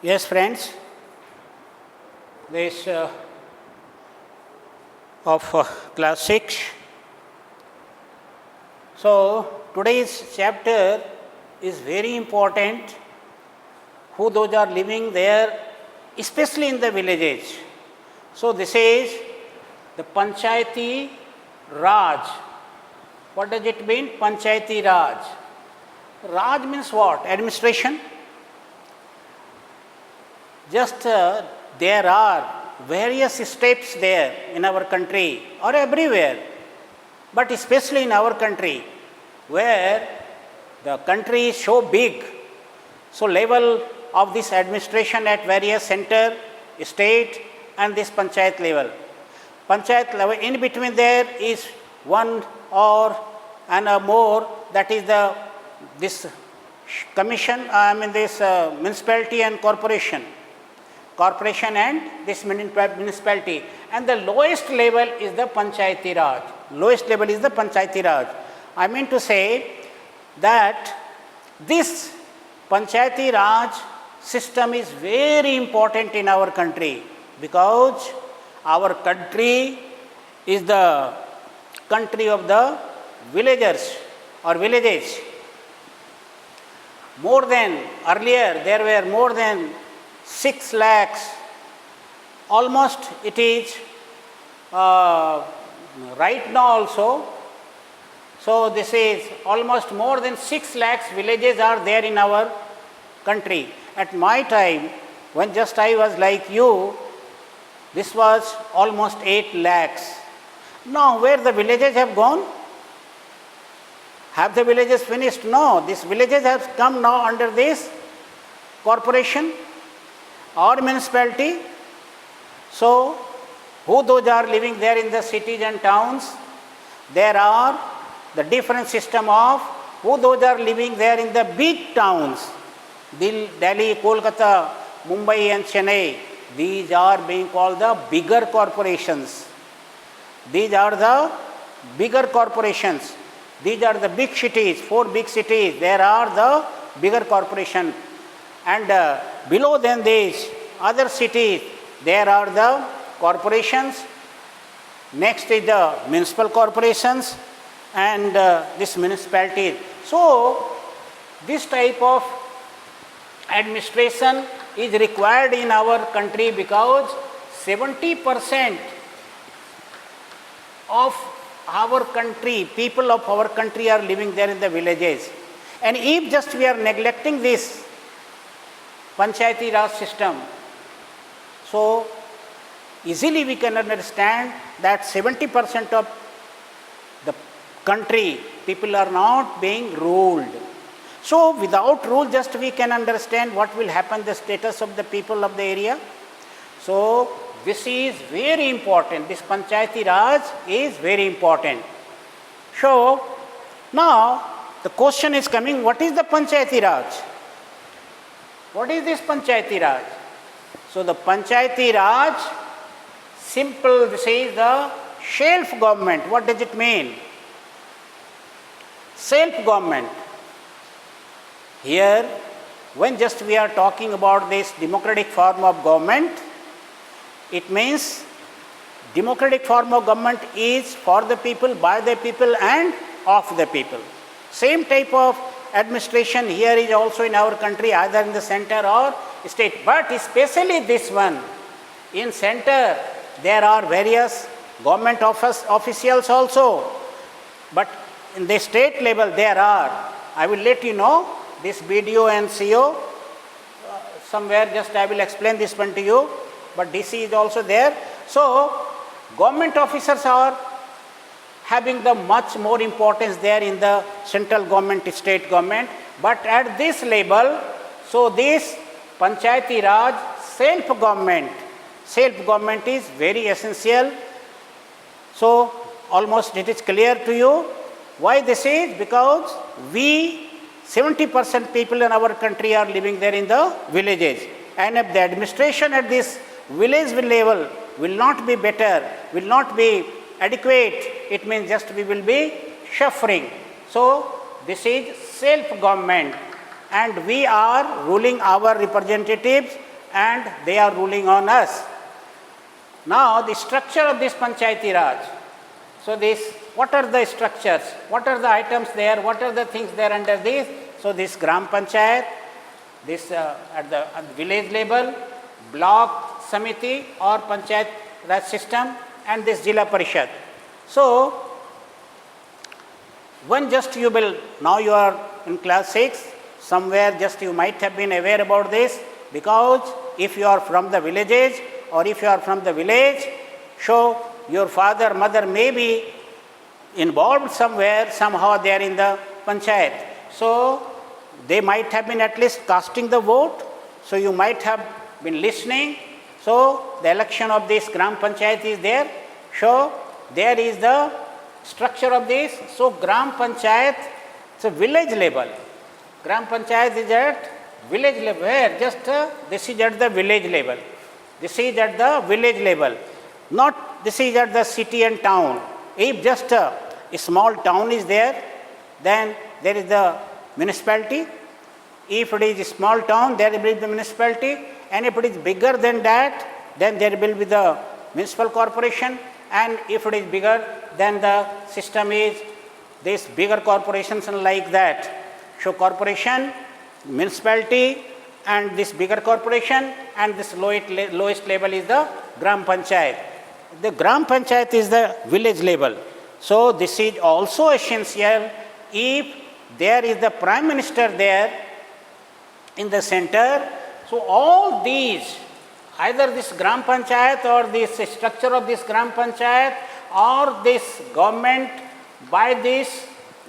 Yes, friends, this of class 6. So, today's chapter is very important, who those are living there, especially in the villages. So, this is the Panchayati Raj. What does it mean? Panchayati Raj. Raj means what? Administration. Just there are various steps there in our country or everywhere, but especially in our country where the country is so big, so level of this administration at various center, state and this panchayat level. Panchayat level, in between there is one or and a more, that is this commission, this municipality and corporation and this municipality, and the lowest level is the Panchayati Raj. Lowest level is the Panchayati Raj. I mean to say that this Panchayati Raj system is very important in our country, because our country is the country of the villagers or villages. More than earlier, there were more than 6 lakhs, almost it is right now also. So, this is almost more than 6 lakhs villages are there in our country. At my time, when just I was like you, this was almost 8 lakhs. Now, where the villages have gone? Have the villages finished? No, these villages have come now under this corporation or municipality. So, who those are living there in the cities and towns? There are the different system of who those are living there in the big towns. Delhi, Kolkata, Mumbai and Chennai. These are being called the bigger corporations. These are the bigger corporations. These are the big cities, 4 big cities. There are the bigger corporation. And below them these other cities, there are the corporations. Next is the municipal corporations and this municipalities. So, this type of administration is required in our country, because 70% of our country, people of our country are living there in the villages. And if just we are neglecting this Panchayati Raj system, so easily we can understand that 70% of the country, people are not being ruled. So without rule, just we can understand what will happen, the status of the people of the area. So this is very important. This Panchayati Raj is very important. So now the question is coming, what is the Panchayati Raj? What is this Panchayati Raj? So the Panchayati Raj, simple, this is the self-government. What does it mean? Self-government. Here, when just we are talking about this democratic form of government, it means democratic form of government is for the people, by the people and of the people. Same type of administration here is also in our country, either in the center or state. But especially this one, in center there are various government officials also. But in the state level there are, I will let you know, this BDO and CO, somewhere just I will explain this one to you, but DC is also there. So, government officers are having the much more importance there in the central government, state government, but at this level, so this Panchayati Raj, self-government is very essential. So, almost it is clear to you why this is, because 70% people in our country are living there in the villages, and if the administration at this village level will not be better, will not be adequate, it means just we will be suffering. So, this is self-government, and we are ruling our representatives and they are ruling on us. Now the structure of this Panchayati Raj. So this, what are the structures? What are the items there? What are the things there under this? So this Gram Panchayat, this at the village level, block Samiti or Panchayat Raj system, and this Jila Parishad. So when just you will, now you are in class 6, somewhere just you might have been aware about this, because if you are from the villages or if you are from the village, so your father, mother may be involved somewhere, somehow they are in the Panchayat. So they might have been at least casting the vote, so you might have been listening. So the election of this Gram Panchayat is there. So there is the structure of this. So Gram Panchayat, it's a village level. Gram Panchayat is at village level. Where? Just this is at the village level. This is at the village level. Not this is at the city and town. If just a small town is there, then there is the municipality. If it is a small town, there will be the municipality. And if it is bigger than that, then there will be the municipal corporation. And if it is bigger, then the system is this bigger corporations and like that. So corporation, municipality, and this bigger corporation, and this lowest level is the Gram Panchayat. The Gram Panchayat is the village level. So this is also essential if there is the Prime Minister there in the center. So all these, either this Gram Panchayat or this structure of this Gram Panchayat or this government, by this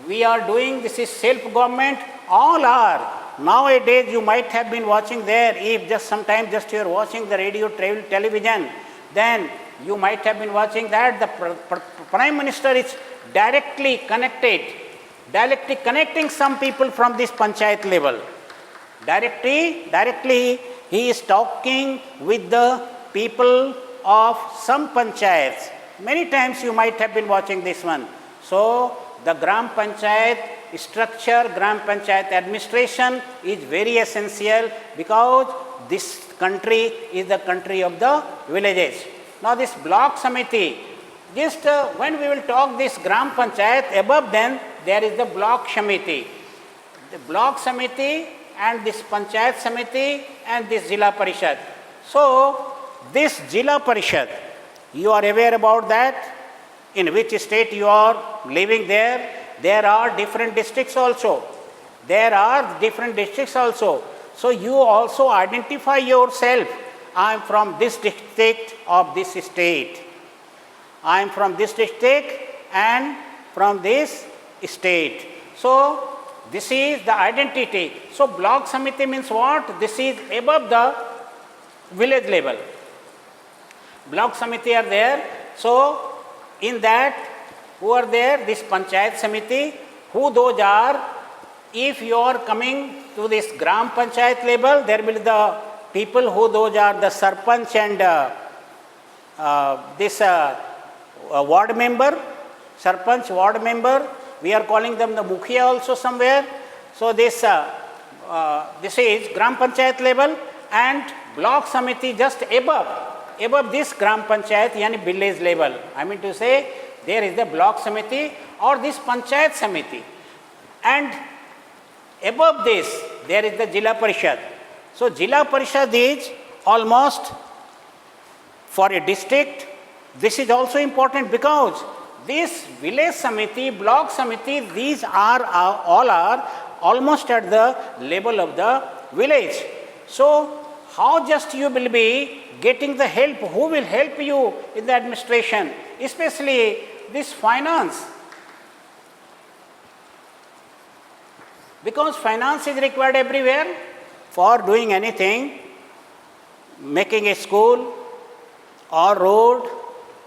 we are doing, this is self-government, all are. Nowadays you might have been watching there, if just sometimes just you are watching the radio, television, then you might have been watching that the Prime Minister is directly connecting some people from this Panchayat level. Directly he is talking with the people of some Panchayats. Many times you might have been watching this one. So the Gram Panchayat structure, Gram Panchayat administration is very essential, because this country is the country of the villages. Now this block Samiti, just when we will talk this Gram Panchayat, above then there is the block Samiti. The block Samiti and this Panchayat Samiti and this Jila Parishad. So this Jila Parishad, you are aware about that, in which state you are living there. There are different districts also. So you also identify yourself. I am from this district of this state. I am from this district and from this state. So this is the identity. So block Samiti means what? This is above the village level. Block Samiti are there. So in that, who are there? This Panchayat Samiti, who those are, if you are coming to this Gram Panchayat level, there will be the people who those are the Sarpanch and this ward member, Sarpanch, ward member, we are calling them the Mukhiya also somewhere. So this is Gram Panchayat level, and block Samiti just above this Gram Panchayat, yani village level. I mean to say, there is the block Samiti or this Panchayat Samiti, and above this there is the Jila Parishad. So Jila Parishad is almost for a district. This is also important, because this village Samiti, block Samiti, these are all are almost at the level of the village. So how just you will be getting the help? Who will help you in the administration, especially this finance? Because finance is required everywhere for doing anything, making a school or road,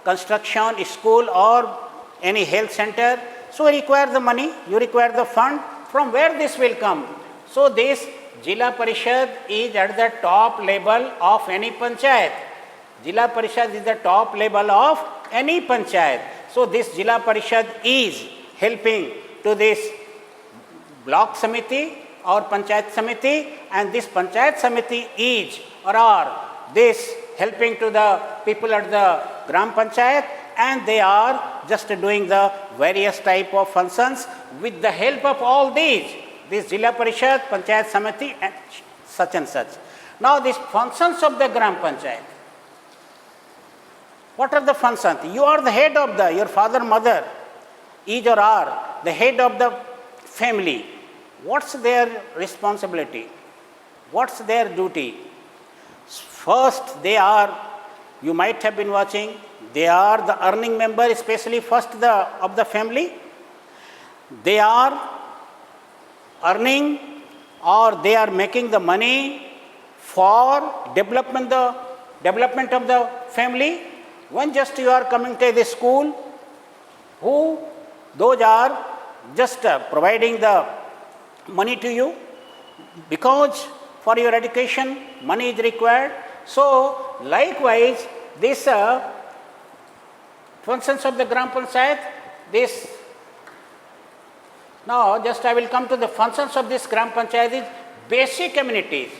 construction, school or any health center. So you require the money, you require the fund. From where this will come? So this Jila Parishad is at the top level of any Panchayat. Jila Parishad is the top level of any Panchayat. So this Jila Parishad is helping to this block Samiti our Panchayat Samiti, and this Panchayat Samiti is or are this helping to the people at the Gram Panchayat, and they are just doing the various type of functions with the help of all these, this Jila Parishad, Panchayat Samiti and such. Now these functions of the Gram Panchayat, what are the functions? You are the head of the, your father, mother is or are the head of the family. What's their responsibility? What's their duty? First, they are, you might have been watching, they are the earning member, especially first of the family. They are earning or they are making the money for development of the family. When just you are coming to the school, who those are just providing the money to you, because for your education money is required. So likewise this functions of the Gram Panchayat, this now just I will come to the functions of this Gram Panchayat is basic amenities.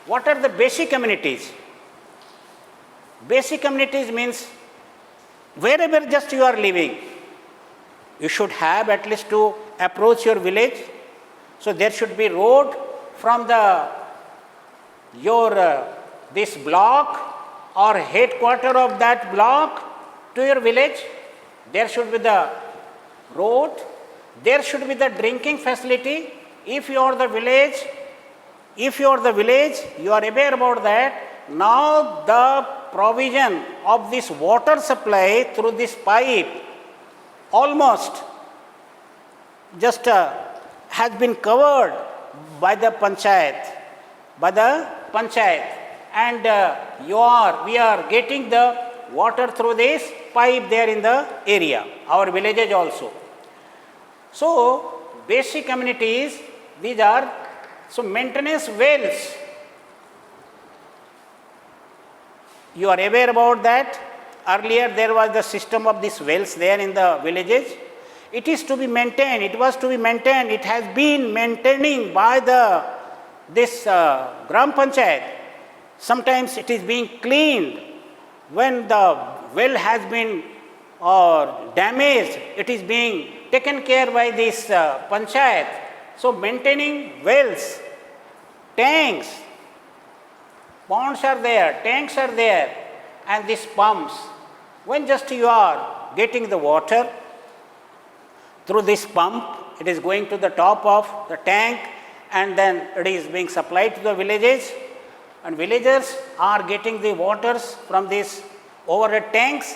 What are the basic amenities? Basic amenities means wherever just you are living, you should have at least to approach your village. So there should be road from this block or headquarter of that block to your village. There should be the road. There should be the drinking facility. If you are the village, you are aware about that. Now the provision of this water supply through this pipe almost just has been covered by the panchayat, and we are getting the water through this pipe there in the area, our villages also. So basic amenities, these are, so maintenance wells. You are aware about that. Earlier there was the system of these wells there in the villages. It is to be maintained. It was to be maintained. It has been maintaining by this Gram Panchayat. Sometimes it is being cleaned. When the well has been damaged, it is being taken care by this Panchayat. So maintaining wells, tanks, ponds are there, tanks are there, and these pumps. When just you are getting the water through this pump, it is going to the top of the tank, and then it is being supplied to the villages, and villagers are getting the waters from these overhead tanks.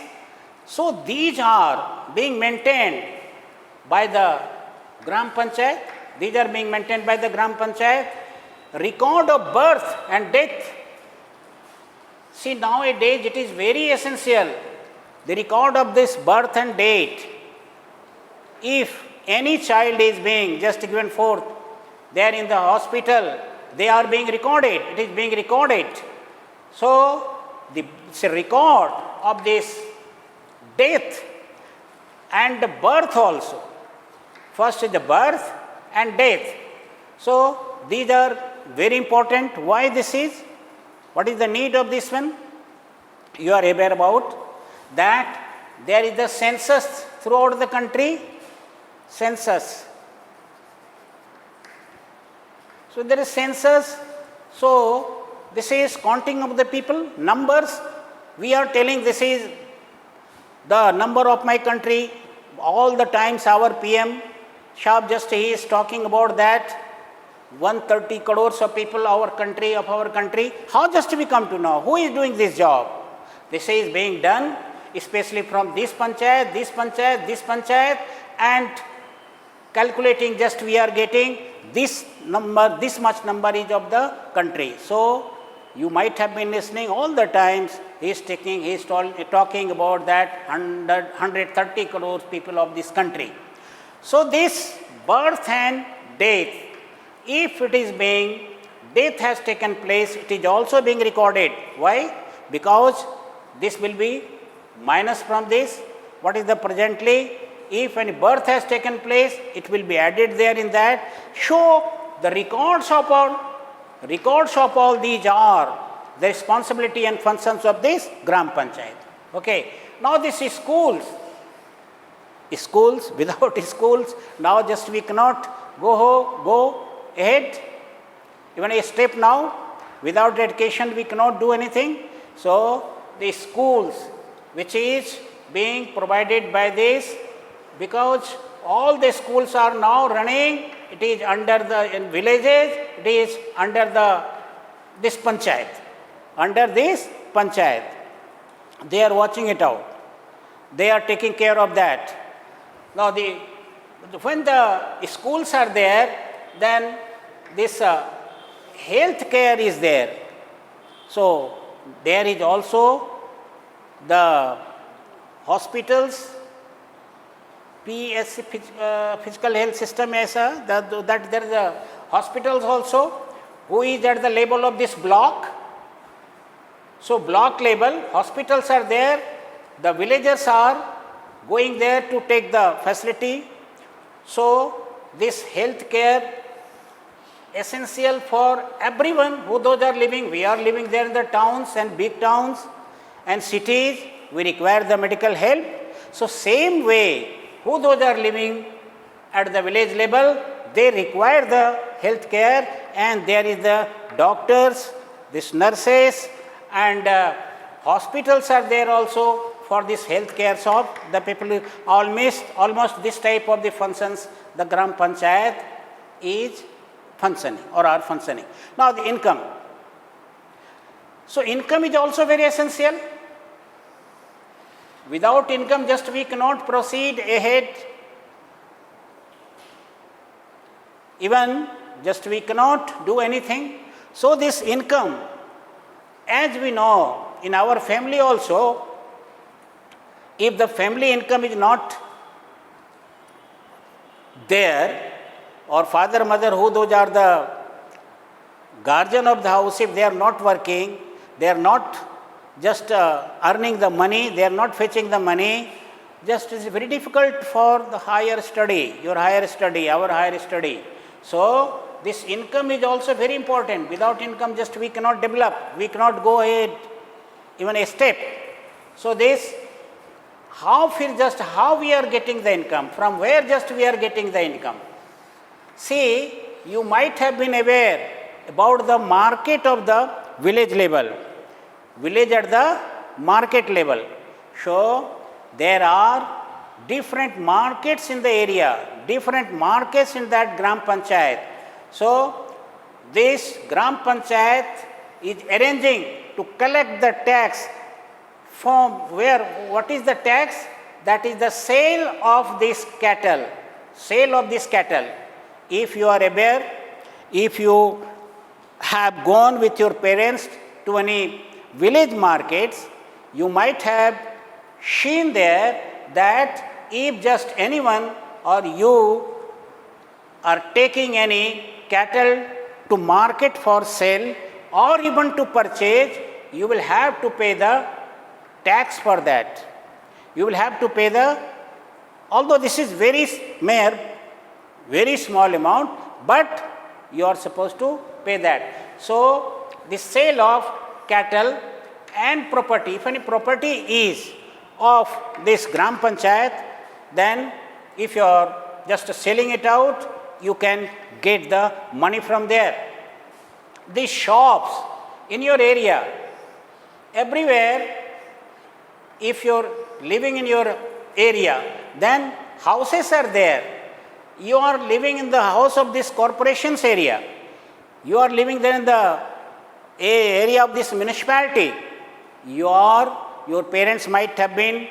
So these are being maintained by the Gram Panchayat. These are being maintained by the Gram Panchayat. Record of birth and death. See, nowadays it is very essential, the record of this birth and date. If any child is being just given forth, they are in the hospital, they are being recorded, it is being recorded. So, it's a record of this death and the birth also. First is the birth and death. So, these are very important. Why this is? What is the need of this one? You are aware about that there is the census throughout the country. Census. So there is census. So this is counting of the people, numbers. We are telling this is the number of my country. All the times our PM, Shah just he is talking about that. 130 crores of people of our country. How just we come to know? Who is doing this job? This is being done especially from this panchayat, and calculating just we are getting this number, this much number is of the country. So you might have been listening all the times, he is talking about that 130 crores people of this country. So this birth and death, if it is being, death has taken place, it is also being recorded. Why? Because this will be minus from this. What is the presently? If any birth has taken place, it will be added there in that. So the records of all these are the responsibility and functions of this Gram Panchayat. Okay. Now this is schools. Without schools, now just we cannot go ahead. Even a step now, without education we cannot do anything. So the schools which is being provided by this, because all the schools are now running, it is under the, in villages, it is under this panchayat. Under this panchayat. They are watching it out. They are taking care of that. Now when the schools are there, then this health care is there. So there is also the hospitals, PSC, physical health system, ऐसा that there is a hospitals also who is at the level of this block. So block level, hospitals are there, the villagers are going there to take the facility. So this health care essential for everyone who those are living. We are living there in the towns and big towns and cities, we require the medical help. So same way, who those are living at the village level, they require the health care, and there is the doctors, this nurses, and hospitals are there also for this health care of the people. Almost this type of the functions the Gram Panchayat is functioning or are functioning. Now the income. So income is also very essential. Without income just we cannot proceed ahead. Even just we cannot do anything. So this income, as we know in our family also, if the family income is not there, or father, mother, who those are the guardian of the house, if they are not working, they are not just earning the money, they are not fetching the money, just is very difficult for the higher study, your higher study, our higher study. So this income is also very important. Without income just we cannot develop, we cannot go ahead even a step. So this, how we are getting the income, from where just we are getting the income. See, you might have been aware about the market of the village level, village at the market level. So there are different markets in the area, different markets in that Gram Panchayat. So this Gram Panchayat is arranging to collect the tax from where, what is the tax? That is the sale of this cattle, sale of this cattle. If you are aware, if you have gone with your parents to any village markets, you might have seen there that if just anyone or you are taking any cattle to market for sale or even to purchase, you will have to pay the tax for that. You will have to pay the, although this is very small amount, but you are supposed to pay that. So the sale of cattle and property, if any property is of this Gram Panchayat, then if you are just selling it out, you can get the money from there. The shops in your area, everywhere, if you are living in your area, then houses are there. You are living in the house of this corporation's area. You are living there in the area of this municipality. Your parents might have been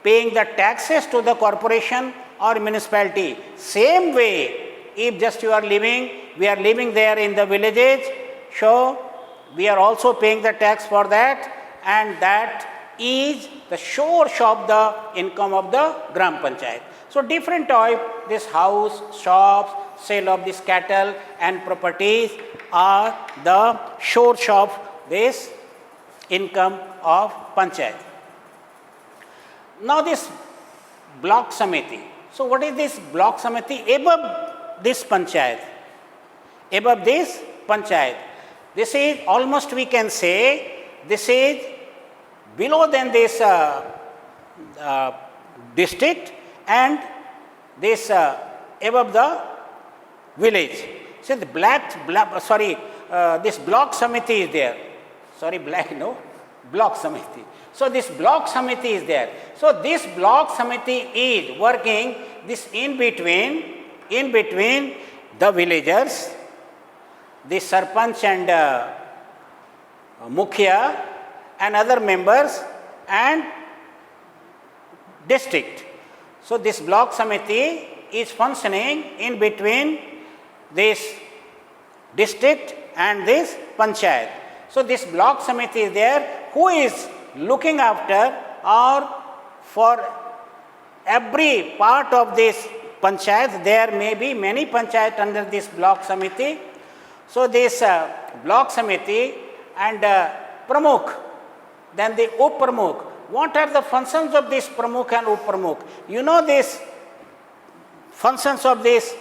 paying the taxes to the corporation or municipality. Same way, if just you are living, we are living there in the villages, so we are also paying the tax for that, and that is the source of the income of the Gram Panchayat. So different type, this house, shops, sale of this cattle and properties are the source of this income of Panchayat. Now this block samiti. So what is this block samiti above this Panchayat? above this panchayat. This is almost, we can say, this is below than this district, and this above the village. So the this block samiti is there. Block samiti. So this block samiti is there. So this block samiti is working this in between the villagers, the sarpanch and mukhya and other members and district. So this block samiti is functioning in between this district and this panchayat. So this block samiti is there, who is looking after or for every part of this panchayat. There may be many panchayat under this block samiti. So this block samiti and pramukh, then the up-pramukh. What are the functions of this pramukh and up-pramukh? You know this functions of this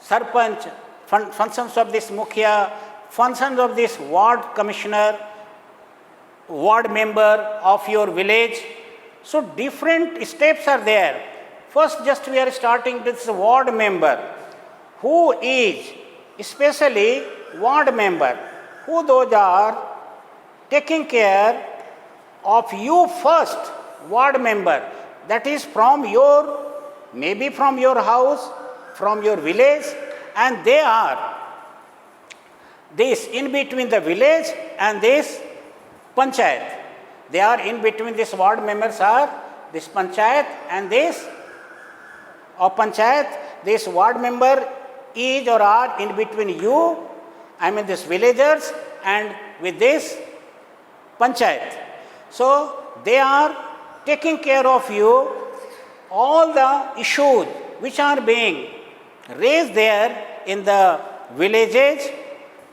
sarpanch, functions of this mukhya, functions of this ward commissioner, ward member of your village. So different steps are there. First, just we are starting with the ward member, who is especially ward member, who those are taking care of you first, ward member, that is from your, maybe from your house, from your village, and they are this in between the village and this panchayat. They are in between, this ward members are this panchayat and this of panchayat. This ward member is or are in between you, I mean this villagers, and with this panchayat. So they are taking care of you, all the issues which are being raised there in the villages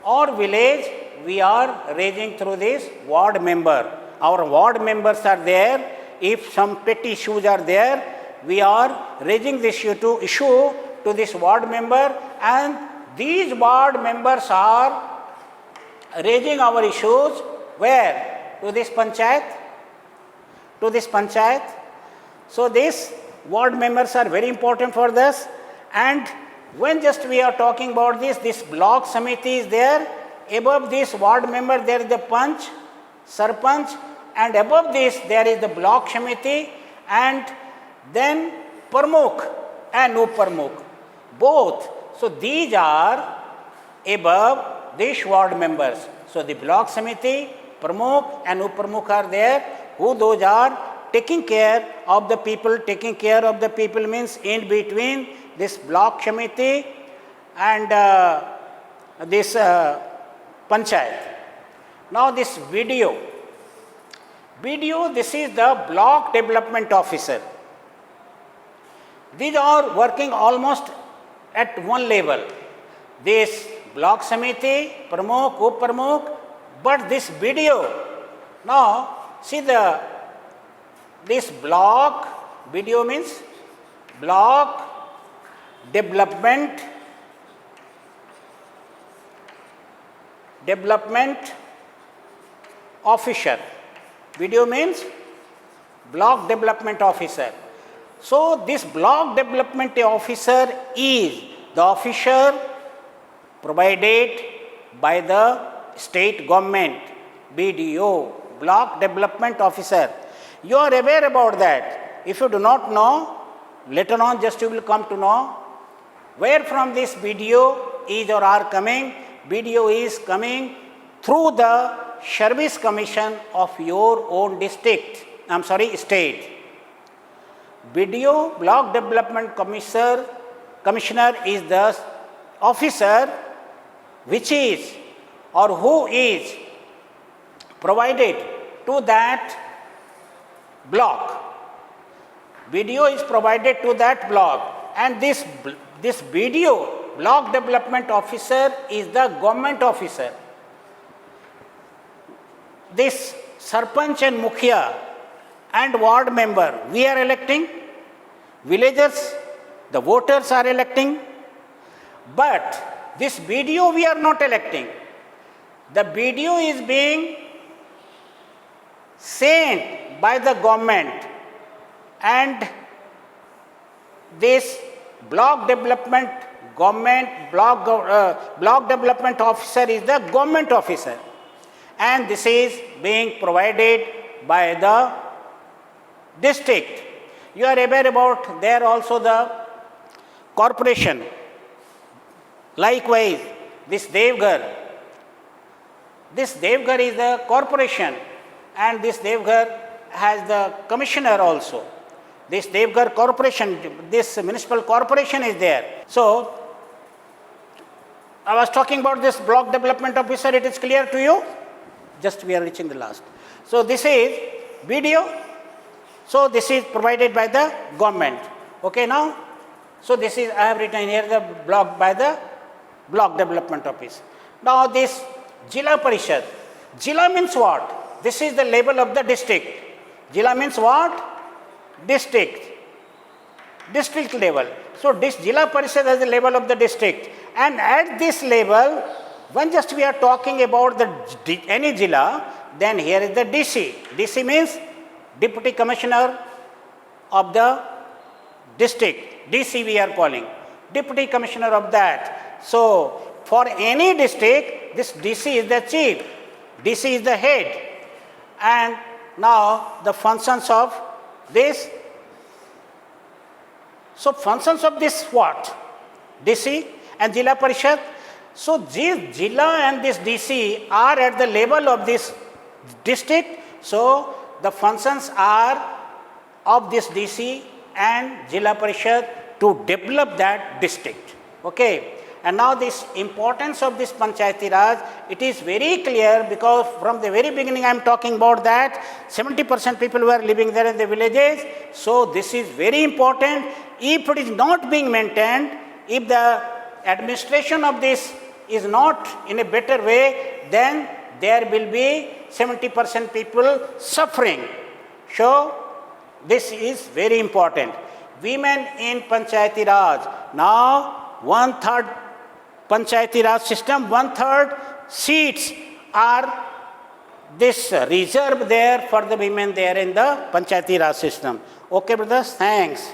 or village, we are raising through this ward member. Our ward members are there. If some petty issues are there, we are raising this issue to this ward member, and these ward members are raising our issues where? To this panchayat. To this panchayat. So these ward members are very important for this. And when just we are talking about this block samiti is there. Above this ward member there is the panch, sarpanch, and above this there is the block samiti, and then pramukh and up-pramukh, both. So these are above these ward members. So the block samiti, pramukh and up-pramukh are there, who those are taking care of the people. Taking care of the people means in between this block samiti and this panchayat. Now this video, this is the block development officer. These are working almost at one level. This block samiti, pramukh, up-pramukh, but this video. Now see this block, video means block development officer. Video means block development officer. So this block development officer is the officer provided by the state government, BDO, block development officer. You are aware about that. If you do not know, later on just you will come to know where from this BDO is or are coming. BDO is coming through the service commission of your own district, state. BDO, block development commissioner is the officer which is or who is provided to that block. BDO is provided to that block, and this BDO, block development officer, is the government officer. This sarpanch and mukhya and ward member we are electing, villagers, the voters are electing, but this BDO we are not electing. The BDO is being sent by the government, and this block development officer is the government officer, and this is being provided by the district. You are aware about there also the corporation. Likewise, this Devghar is the corporation, and this Devghar has the commissioner also. This Devghar corporation, this municipal corporation is there. So, I was talking about this block development officer. It is clear to you? Just we are reaching the last. So, this is BDO. So, this is provided by the government. Okay, now? So, this is, I have written here the block by the block development office. Now, this Jila Parishad. Jila means what? This is the level of the district. Jila means what? District level. So, this Jila Parishad has the level of the district. And at this level, when just we are talking about any Jila, then here is the DC. DC means Deputy Commissioner of the district. DC we are calling. Deputy Commissioner of that. So, for any district, this DC is the chief. DC is the head. And now the functions of this. So, functions of this what? DC and Jila Parishad. So, this Jila and this DC are at the level of this district. So, the functions are of this DC and Jila Parishad to develop that district. Okay. And now this importance of this Panchayati Raj, it is very clear, because from the very beginning I am talking about that 70% people were living there in the villages. So, this is very important. If it is not being maintained, if the administration of this is not in a better way, then there will be 70% people suffering. So, this is very important. Women in Panchayati Raj. Now, 1/3 Panchayati Raj system, 1/3 seats are this reserved there for the women there in the Panchayati Raj system. Okay, brothers, thanks.